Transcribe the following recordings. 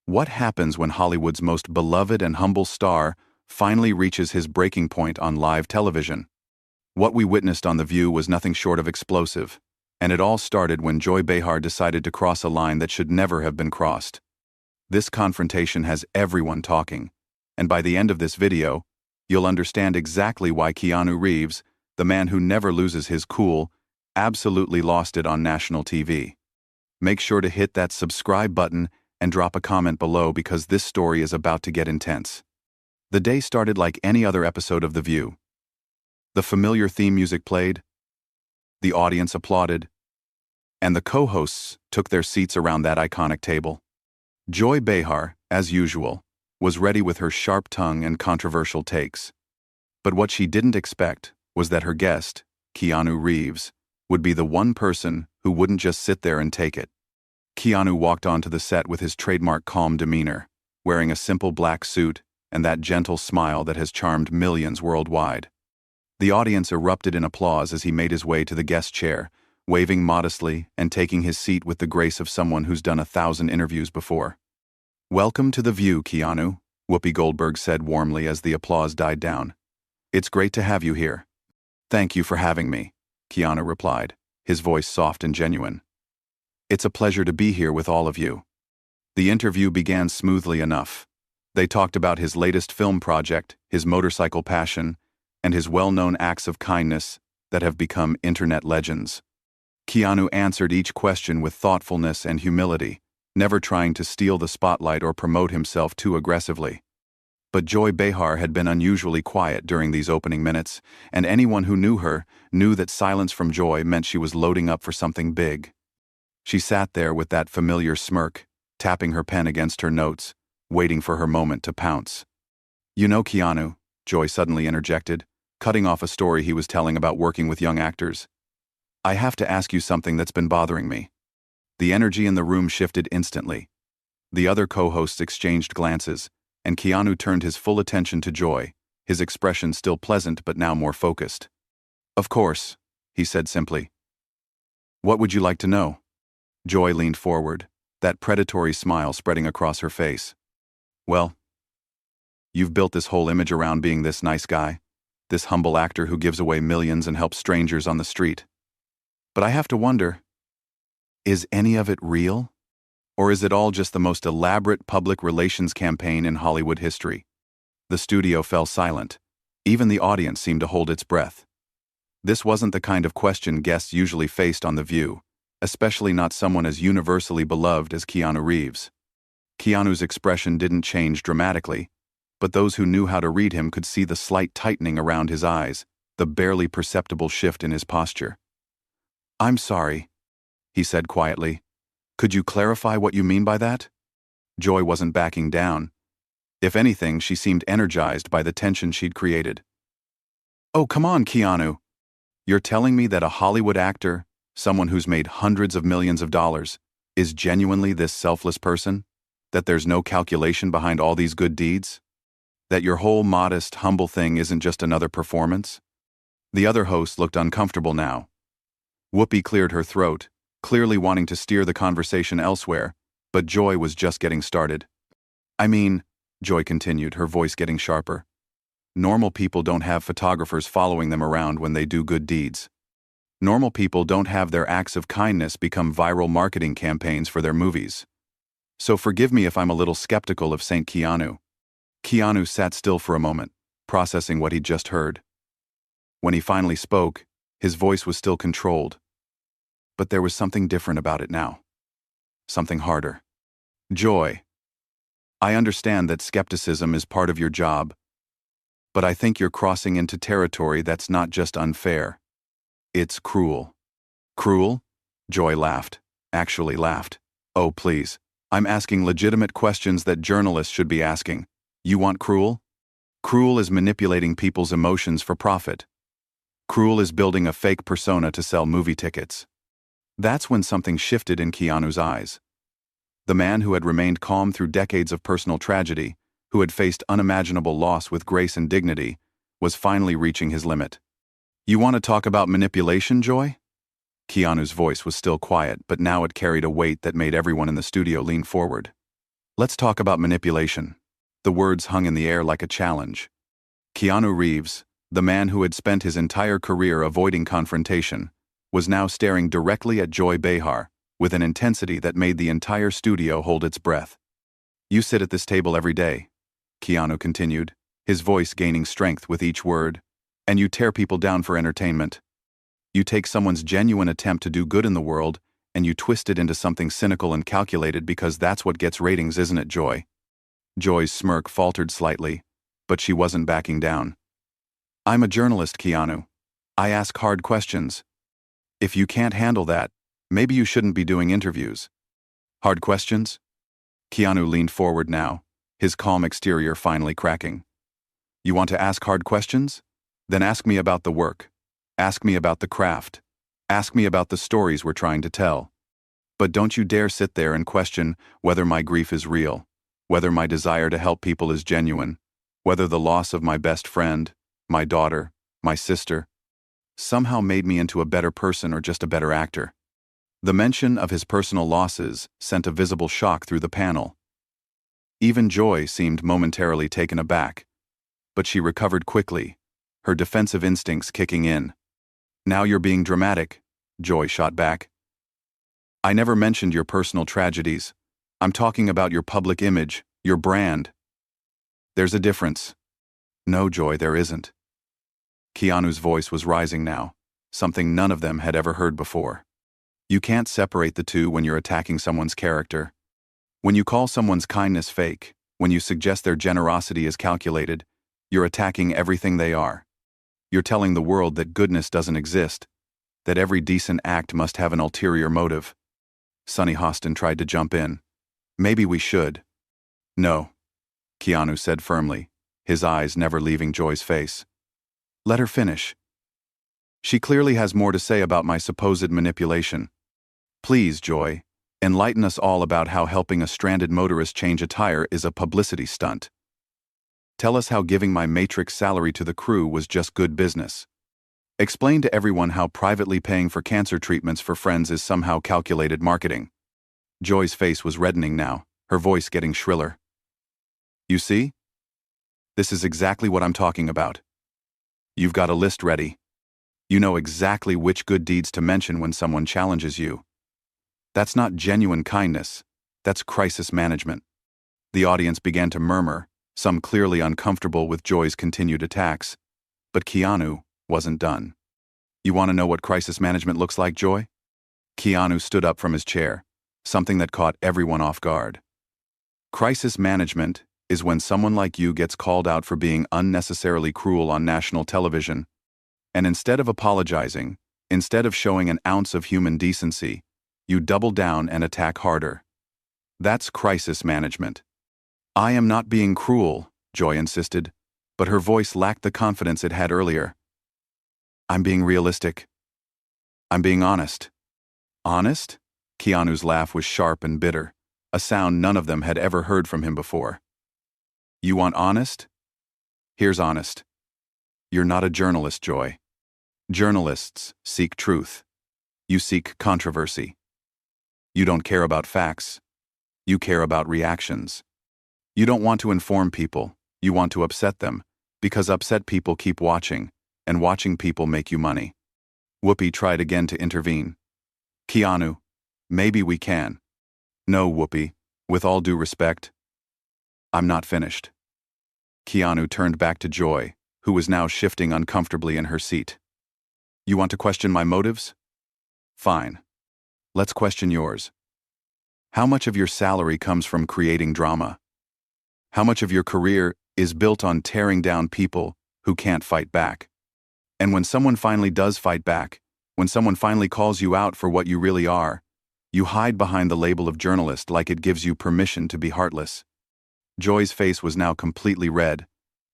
What happens when Hollywood's most beloved and humble star finally reaches his breaking point on live television? What we witnessed on The View was nothing short of explosive, and it all started when Joy Behar decided to cross a line that should never have been crossed. This confrontation has everyone talking, and by the end of this video, you'll understand exactly why Keanu Reeves, the man who never loses his cool, absolutely lost it on national TV. Make sure to hit that subscribe button and drop a comment below because this story is about to get intense. The day started like any other episode of The View. The familiar theme music played, the audience applauded, and the co-hosts took their seats around that iconic table. Joy Behar, as usual, was ready with her sharp tongue and controversial takes. But what she didn't expect was that her guest, Keanu Reeves, would be the one person who wouldn't just sit there and take it. Keanu walked onto the set with his trademark calm demeanor, wearing a simple black suit and that gentle smile that has charmed millions worldwide. The audience erupted in applause as he made his way to the guest chair, waving modestly and taking his seat with the grace of someone who's done 1,000 interviews before. "Welcome to The View, Keanu," Whoopi Goldberg said warmly as the applause died down. "It's great to have you here." "Thank you for having me," Keanu replied, his voice soft and genuine. "It's a pleasure to be here with all of you." The interview began smoothly enough. They talked about his latest film project, his motorcycle passion, and his well-known acts of kindness that have become internet legends. Keanu answered each question with thoughtfulness and humility, never trying to steal the spotlight or promote himself too aggressively. But Joy Behar had been unusually quiet during these opening minutes, and anyone who knew her knew that silence from Joy meant she was loading up for something big. She sat there with that familiar smirk, tapping her pen against her notes, waiting for her moment to pounce. "You know, Keanu," Joy suddenly interjected, cutting off a story he was telling about working with young actors, "I have to ask you something that's been bothering me." The energy in the room shifted instantly. The other co-hosts exchanged glances, and Keanu turned his full attention to Joy, his expression still pleasant but now more focused. "Of course," he said simply. "What would you like to know?" Joy leaned forward, that predatory smile spreading across her face. "Well, you've built this whole image around being this nice guy, this humble actor who gives away millions and helps strangers on the street. But I have to wonder, is any of it real? Or is it all just the most elaborate public relations campaign in Hollywood history?" The studio fell silent. Even the audience seemed to hold its breath. This wasn't the kind of question guests usually faced on The View, especially not someone as universally beloved as Keanu Reeves. Keanu's expression didn't change dramatically, but those who knew how to read him could see the slight tightening around his eyes, the barely perceptible shift in his posture. "I'm sorry," he said quietly. "Could you clarify what you mean by that?" Joy wasn't backing down. If anything, she seemed energized by the tension she'd created. "Oh, come on, Keanu. You're telling me that a Hollywood actor, someone who's made hundreds of millions of dollars, is genuinely this selfless person? That there's no calculation behind all these good deeds? That your whole modest, humble thing isn't just another performance?" The other host looked uncomfortable now. Whoopi cleared her throat, clearly wanting to steer the conversation elsewhere, but Joy was just getting started. "I mean," Joy continued, her voice getting sharper, "normal people don't have photographers following them around when they do good deeds. Normal people don't have their acts of kindness become viral marketing campaigns for their movies. So forgive me if I'm a little skeptical of Saint Keanu." Keanu sat still for a moment, processing what he'd just heard. When he finally spoke, his voice was still controlled. But there was something different about it now. Something harder. "Joy, I understand that skepticism is part of your job, but I think you're crossing into territory that's not just unfair. It's cruel." "Cruel?" Joy laughed. Actually laughed. "Oh, please. I'm asking legitimate questions that journalists should be asking. You want cruel? Cruel is manipulating people's emotions for profit. Cruel is building a fake persona to sell movie tickets." That's when something shifted in Keanu's eyes. The man who had remained calm through decades of personal tragedy, who had faced unimaginable loss with grace and dignity, was finally reaching his limit. "You want to talk about manipulation, Joy?" Keanu's voice was still quiet, but now it carried a weight that made everyone in the studio lean forward. Let's talk about manipulation. The words hung in the air like a challenge. Keanu Reeves, the man who had spent his entire career avoiding confrontation, was now staring directly at Joy Behar with an intensity that made the entire studio hold its breath. "You sit at this table every day," Keanu continued, his voice gaining strength with each word, "and you tear people down for entertainment. You take someone's genuine attempt to do good in the world and you twist it into something cynical and calculated because that's what gets ratings, isn't it, Joy?" Joy's smirk faltered slightly, but she wasn't backing down. "I'm a journalist, Keanu. I ask hard questions. If you can't handle that, maybe you shouldn't be doing interviews." "Hard questions?" Keanu leaned forward now, his calm exterior finally cracking. "You want to ask hard questions? Then ask me about the work. Ask me about the craft. Ask me about the stories we're trying to tell. But don't you dare sit there and question whether my grief is real, whether my desire to help people is genuine, whether the loss of my best friend, my daughter, my sister, somehow made me into a better person or just a better actor." The mention of his personal losses sent a visible shock through the panel. Even Joy seemed momentarily taken aback, but she recovered quickly, her defensive instincts kicking in. "Now you're being dramatic," Joy shot back. "I never mentioned your personal tragedies. I'm talking about your public image, your brand." "There's a difference." "No, Joy, there isn't." Keanu's voice was rising now, something none of them had ever heard before. "You can't separate the two when you're attacking someone's character. When you call someone's kindness fake, when you suggest their generosity is calculated, you're attacking everything they are. You're telling the world that goodness doesn't exist, that every decent act must have an ulterior motive." Sonny Hostin tried to jump in. "Maybe we should." "No," Keanu said firmly, his eyes never leaving Joy's face. "Let her finish. She clearly has more to say about my supposed manipulation. Please, Joy, enlighten us all about how helping a stranded motorist change a tire is a publicity stunt. Tell us how giving my Matrix salary to the crew was just good business. Explain to everyone how privately paying for cancer treatments for friends is somehow calculated marketing." Joy's face was reddening now, her voice getting shriller. "You see? This is exactly what I'm talking about. You've got a list ready. You know exactly which good deeds to mention when someone challenges you. That's not genuine kindness, that's crisis management." The audience began to murmur, some clearly uncomfortable with Joy's continued attacks, but Keanu wasn't done. "You want to know what crisis management looks like, Joy?" Keanu stood up from his chair, something that caught everyone off guard. "Crisis management is when someone like you gets called out for being unnecessarily cruel on national television, and instead of apologizing, instead of showing an ounce of human decency, you double down and attack harder. That's crisis management." "I am not being cruel," Joy insisted, but her voice lacked the confidence it had earlier. "I'm being realistic. I'm being honest." "Honest?" Keanu's laugh was sharp and bitter, a sound none of them had ever heard from him before. "You want honest? Here's honest. You're not a journalist, Joy. Journalists seek truth. You seek controversy. You don't care about facts. You care about reactions. You don't want to inform people, you want to upset them, because upset people keep watching, and watching people make you money." Whoopi tried again to intervene. "Keanu, maybe we can." "No, Whoopi, with all due respect, I'm not finished." Keanu turned back to Joy, who was now shifting uncomfortably in her seat. "You want to question my motives? Fine. Let's question yours. How much of your salary comes from creating drama? How much of your career is built on tearing down people who can't fight back? And when someone finally does fight back, when someone finally calls you out for what you really are, you hide behind the label of journalist like it gives you permission to be heartless." Joy's face was now completely red,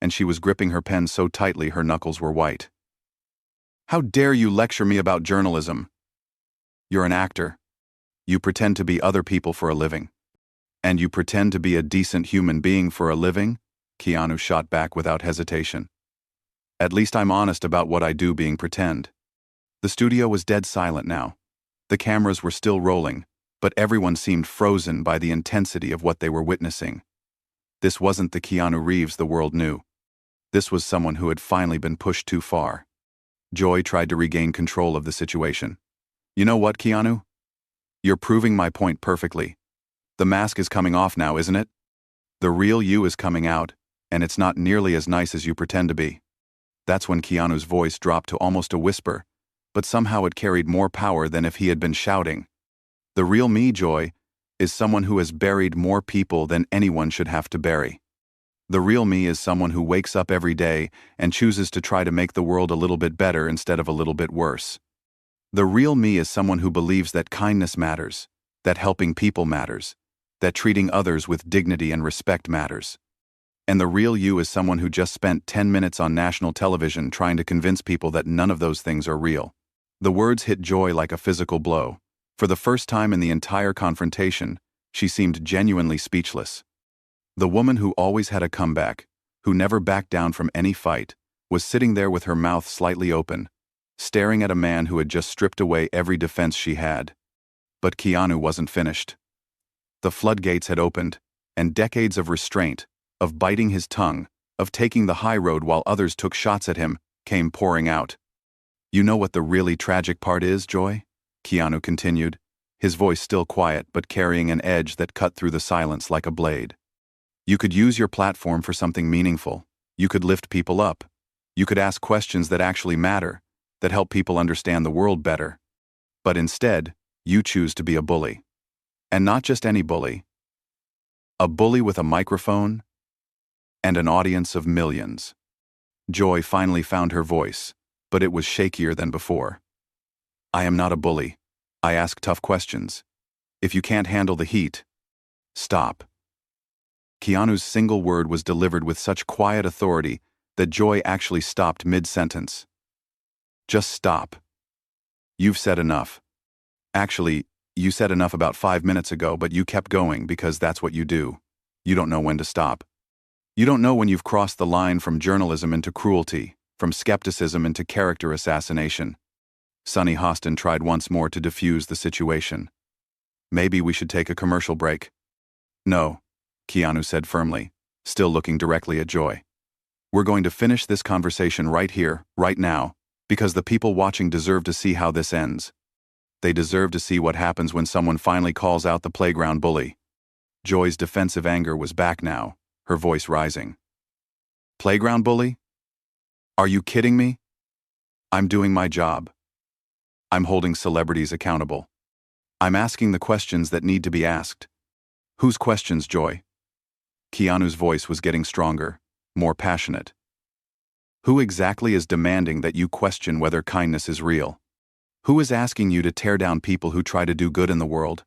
and she was gripping her pen so tightly her knuckles were white. "How dare you lecture me about journalism? You're an actor. You pretend to be other people for a living. And you pretend to be a decent human being for a living?" Keanu shot back without hesitation. "At least I'm honest about what I do being pretend." The studio was dead silent now. The cameras were still rolling, but everyone seemed frozen by the intensity of what they were witnessing. This wasn't the Keanu Reeves the world knew. This was someone who had finally been pushed too far. Joy tried to regain control of the situation. You know what, Keanu? You're proving my point perfectly. The mask is coming off now, isn't it? The real you is coming out, and it's not nearly as nice as you pretend to be. That's when Keanu's voice dropped to almost a whisper, but somehow it carried more power than if he had been shouting. The real me, Joy, is someone who has buried more people than anyone should have to bury. The real me is someone who wakes up every day and chooses to try to make the world a little bit better instead of a little bit worse. The real me is someone who believes that kindness matters, that helping people matters, that treating others with dignity and respect matters. And the real you is someone who just spent 10 minutes on national television trying to convince people that none of those things are real. The words hit Joy like a physical blow. For the first time in the entire confrontation, she seemed genuinely speechless. The woman who always had a comeback, who never backed down from any fight, was sitting there with her mouth slightly open, staring at a man who had just stripped away every defense she had. But Keanu wasn't finished. The floodgates had opened, and decades of restraint, of biting his tongue, of taking the high road while others took shots at him, came pouring out. You know what the really tragic part is, Joy? Keanu continued, his voice still quiet but carrying an edge that cut through the silence like a blade. You could use your platform for something meaningful. You could lift people up. You could ask questions that actually matter, that help people understand the world better. But instead, you choose to be a bully. And not just any bully. A bully with a microphone and an audience of millions. Joy finally found her voice, but it was shakier than before. I am not a bully. I ask tough questions. If you can't handle the heat, stop. Keanu's single word was delivered with such quiet authority that Joy actually stopped mid-sentence. Just stop. You've said enough. Actually, you said enough about 5 minutes ago, but you kept going because that's what you do. You don't know when to stop. You don't know when you've crossed the line from journalism into cruelty, from skepticism into character assassination. Sonny Hostin tried once more to defuse the situation. Maybe we should take a commercial break. No, Keanu said firmly, still looking directly at Joy. We're going to finish this conversation right here, right now, because the people watching deserve to see how this ends. They deserve to see what happens when someone finally calls out the playground bully. Joy's defensive anger was back now, her voice rising. Playground bully? Are you kidding me? I'm doing my job. I'm holding celebrities accountable. I'm asking the questions that need to be asked. Whose questions, Joy? Keanu's voice was getting stronger, more passionate. Who exactly is demanding that you question whether kindness is real? Who is asking you to tear down people who try to do good in the world?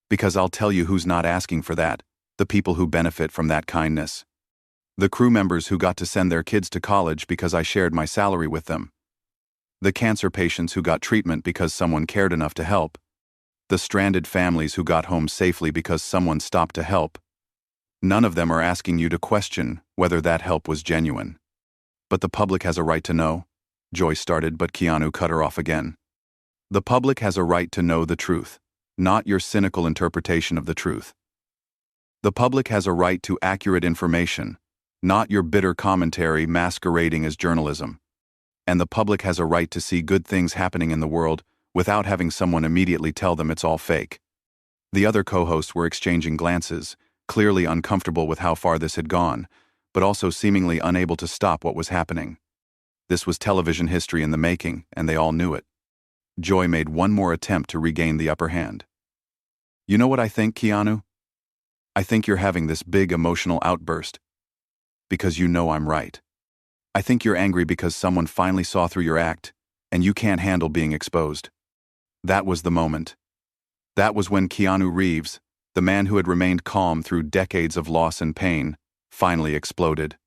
Because I'll tell you who's not asking for that, the people who benefit from that kindness. The crew members who got to send their kids to college because I shared my salary with them. The cancer patients who got treatment because someone cared enough to help. The stranded families who got home safely because someone stopped to help. None of them are asking you to question whether that help was genuine. But the public has a right to know, Joy started, but Keanu cut her off again. The public has a right to know the truth, not your cynical interpretation of the truth. The public has a right to accurate information, not your bitter commentary masquerading as journalism. And the public has a right to see good things happening in the world without having someone immediately tell them it's all fake. The other co-hosts were exchanging glances, clearly uncomfortable with how far this had gone, but also seemingly unable to stop what was happening. This was television history in the making, and they all knew it. Joy made one more attempt to regain the upper hand. You know what I think, Keanu? I think you're having this big emotional outburst because you know I'm right. I think you're angry because someone finally saw through your act, and you can't handle being exposed. That was the moment. That was when Keanu Reeves, the man who had remained calm through decades of loss and pain, finally exploded.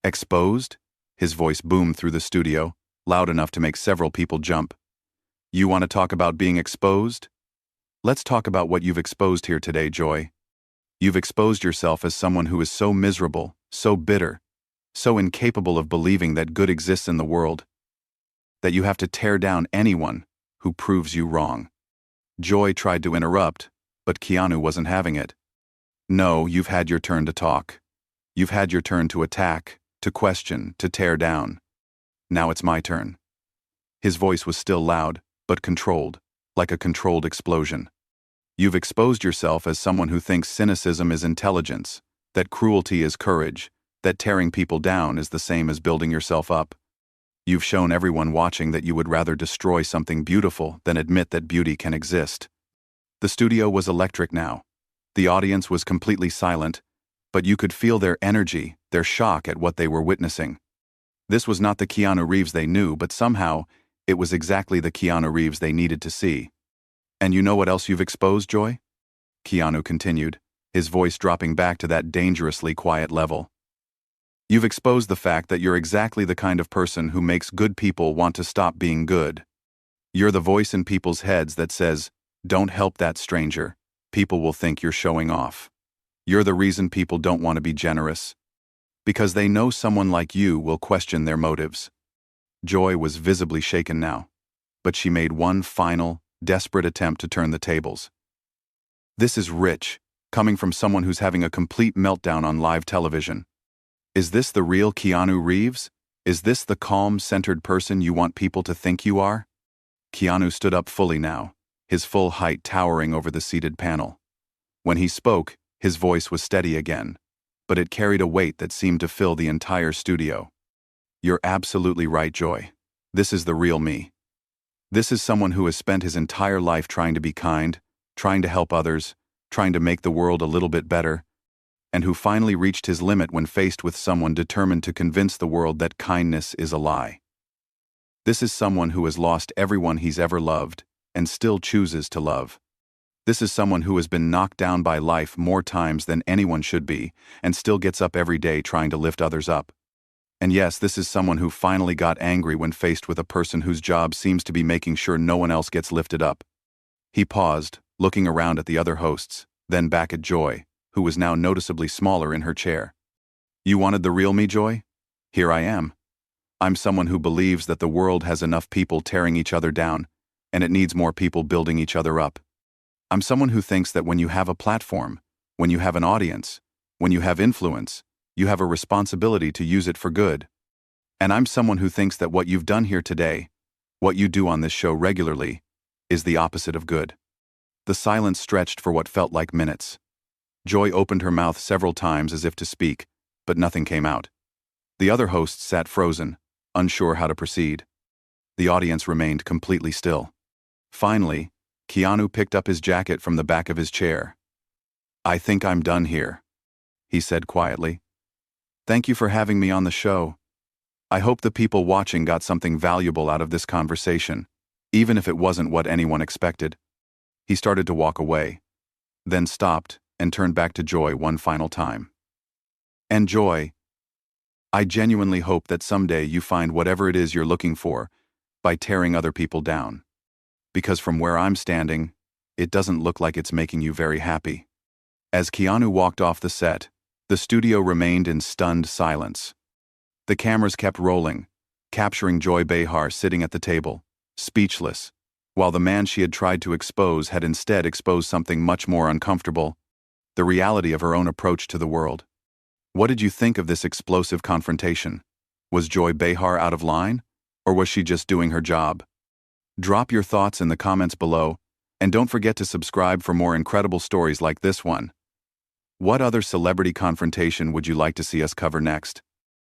Exposed? His voice boomed through the studio, loud enough to make several people jump. You want to talk about being exposed? Let's talk about what you've exposed here today, Joy. You've exposed yourself as someone who is so miserable, so bitter, so incapable of believing that good exists in the world, that you have to tear down anyone who proves you wrong. Joy tried to interrupt, But Keanu wasn't having it. No, you've had your turn to talk. You've had your turn to attack, to question, to tear down. Now it's my turn. His voice was still loud, but controlled, like a controlled explosion. You've exposed yourself as someone who thinks cynicism is intelligence, that cruelty is courage, that tearing people down is the same as building yourself up. You've shown everyone watching that you would rather destroy something beautiful than admit that beauty can exist. The studio was electric now. The audience was completely silent, but you could feel their energy, their shock at what they were witnessing. This was not the Keanu Reeves they knew, but somehow, it was exactly the Keanu Reeves they needed to see. And you know what else you've exposed, Joy? Keanu continued, his voice dropping back to that dangerously quiet level. You've exposed the fact that you're exactly the kind of person who makes good people want to stop being good. You're the voice in people's heads that says, "Don't help that stranger. People will think you're showing off." You're the reason people don't want to be generous. Because they know someone like you will question their motives. Joy was visibly shaken now, but she made one final, desperate attempt to turn the tables. This is rich, coming from someone who's having a complete meltdown on live television. Is this the real Keanu Reeves? Is this the calm, centered person you want people to think you are? Keanu stood up fully now, his full height towering over the seated panel. When he spoke, his voice was steady again, but it carried a weight that seemed to fill the entire studio. You're absolutely right, Joy. This is the real me. This is someone who has spent his entire life trying to be kind, trying to help others, trying to make the world a little bit better, and who finally reached his limit when faced with someone determined to convince the world that kindness is a lie. This is someone who has lost everyone he's ever loved and still chooses to love. This is someone who has been knocked down by life more times than anyone should be and still gets up every day trying to lift others up. And yes, this is someone who finally got angry when faced with a person whose job seems to be making sure no one else gets lifted up. He paused, looking around at the other hosts, then back at Joy, who was now noticeably smaller in her chair. You wanted the real me, Joy? Here I am. I'm someone who believes that the world has enough people tearing each other down, and it needs more people building each other up. I'm someone who thinks that when you have a platform, when you have an audience, when you have influence, you have a responsibility to use it for good. And I'm someone who thinks that what you've done here today, what you do on this show regularly, is the opposite of good. The silence stretched for what felt like minutes. Joy opened her mouth several times as if to speak, but nothing came out. The other hosts sat frozen, unsure how to proceed. The audience remained completely still. Finally, Keanu picked up his jacket from the back of his chair. I think I'm done here, he said quietly. Thank you for having me on the show. I hope the people watching got something valuable out of this conversation, even if it wasn't what anyone expected. He started to walk away, then stopped and turned back to Joy one final time. And Joy, I genuinely hope that someday you find whatever it is you're looking for by tearing other people down. Because from where I'm standing, it doesn't look like it's making you very happy. As Keanu walked off the set, the studio remained in stunned silence. The cameras kept rolling, capturing Joy Behar sitting at the table, speechless, while the man she had tried to expose had instead exposed something much more uncomfortable, the reality of her own approach to the world. What did you think of this explosive confrontation? Was Joy Behar out of line, or was she just doing her job? Drop your thoughts in the comments below, and don't forget to subscribe for more incredible stories like this one. What other celebrity confrontation would you like to see us cover next?